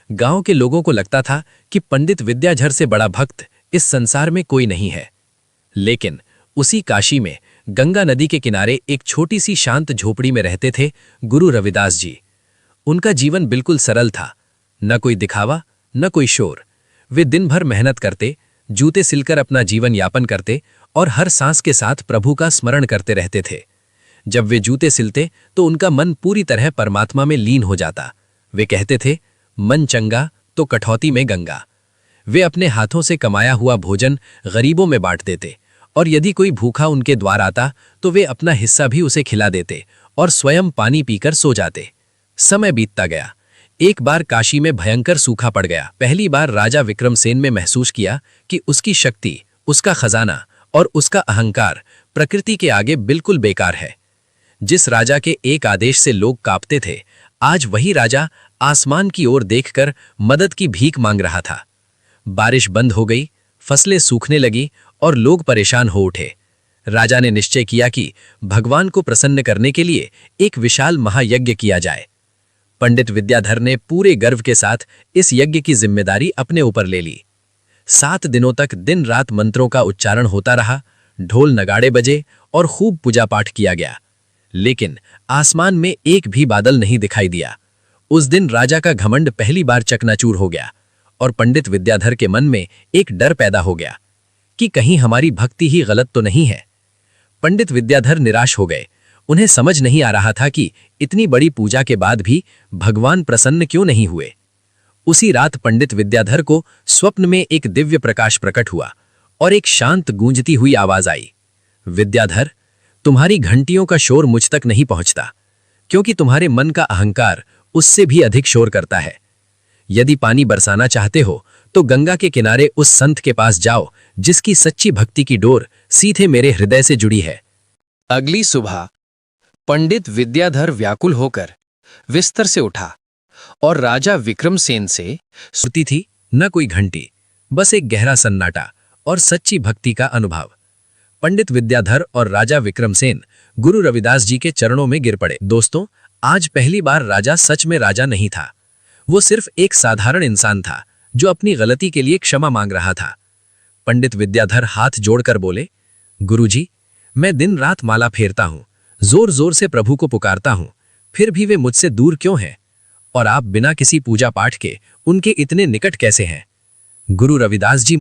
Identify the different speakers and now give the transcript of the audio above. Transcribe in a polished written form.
Speaker 1: गांव के लोगों को लगता था कि पंडित विद्याधर से बड़ा भक्त इस संसार में कोई नहीं है। लेकिन उसी काशी में गंगा नदी के किनारे एक छोटी सी शांत झोपड़ी में रहते थे गुरु रविदास जी। उनका जीवन बिल्कुल सरल था, न कोई दिखावा न कोई शोर। वे दिन भर मेहनत करते, जूते सिलकर अपना जीवन यापन करते और हर सांस के साथ प्रभु का स्मरण करते रहते थे। जब वे जूते सिलते तो उनका मन पूरी तरह परमात्मा में लीन हो जाता। वे कहते थे, मन चंगा तो कठौती में गंगा। वे अपने हाथों से कमाया हुआ भोजन गरीबों में बांट देते और यदि कोई भूखा उनके द्वार आता तो वे अपना हिस्सा भी उसे खिला देते और स्वयं पानी पीकर सो जाते। समय बीतता गया। एक बार काशी में भयंकर सूखा पड़ गया। पहली बार राजा विक्रमसेन ने महसूस किया कि उसकी शक्ति, उसका खजाना और उसका अहंकार प्रकृति के आगे बिल्कुल बेकार है। जिस राजा के एक आदेश से लोग कांपते थे, आज वही राजा आसमान की ओर देखकर मदद की भीख मांग रहा था। बारिश बंद हो गई, फसलें सूखने लगी और लोग परेशान हो उठे। राजा ने निश्चय किया कि भगवान को प्रसन्न करने के लिए एक विशाल महायज्ञ किया जाए। पंडित विद्याधर ने पूरे गर्व के साथ इस यज्ञ की जिम्मेदारी अपने ऊपर ले ली। 7 दिनों तक दिन रात मंत्रों का उच्चारण होता रहा, ढोल नगाड़े बजे और खूब पूजा पाठ किया गया। लेकिन आसमान में एक भी बादल नहीं दिखाई दिया। उस दिन राजा का घमंड पहली बार चकनाचूर हो गया और पंडित विद्याधर के मन में एक डर पैदा हो गया कि कहीं हमारी भक्ति ही गलत तो नहीं है। पंडित विद्याधर निराश हो गए। उन्हें समझ नहीं आ रहा था कि इतनी बड़ी पूजा के बाद भी भगवान प्रसन्न क्यों नहीं हुए। उसी रात पंडित विद्याधर को स्वप्न में एक दिव्य प्रकाश प्रकट हुआ और एक शांत गूंजती हुई आवाज आई, विद्याधर, तुम्हारी घंटियों का शोर मुझ तक नहीं पहुंचता, क्योंकि तुम्हारे मन का अहंकार उससे भी अधिक शोर करता है। यदि पानी बरसाना चाहते हो तो गंगा के किनारे उस संत के पास जाओ जिसकी सच्ची भक्ति की डोर सीधे मेरे हृदय से जुड़ी है।
Speaker 2: अगली सुबह पंडित विद्याधर व्याकुल होकर बिस्तर से उठा और राजा विक्रमसेन से
Speaker 1: सुती थी न कोई घंटी, बस एक गहरा सन्नाटा और सच्ची भक्ति का अनुभव। पंडित विद्याधर और राजा विक्रमसेन गुरु रविदास जी के चरणों में गिर पड़े। दोस्तों, आज पहली बार राजा सच में राजा नहीं था। वो सिर्फ एक साधारण इंसान था जो अपनी गलती के लिए क्षमा मांग रहा था। पंडित विद्याधर हाथ जोड़कर बोले, गुरुजी, मैं दिन रात माला फेरता हूं, जोर जोर से प्रभु को पुकारता हूं, फिर भी वे मुझसे दूर क्यों हैं? और आप बिना किसी पूजा पाठ के उनके इतने निकट कैसे हैं? गुरु रविदास जी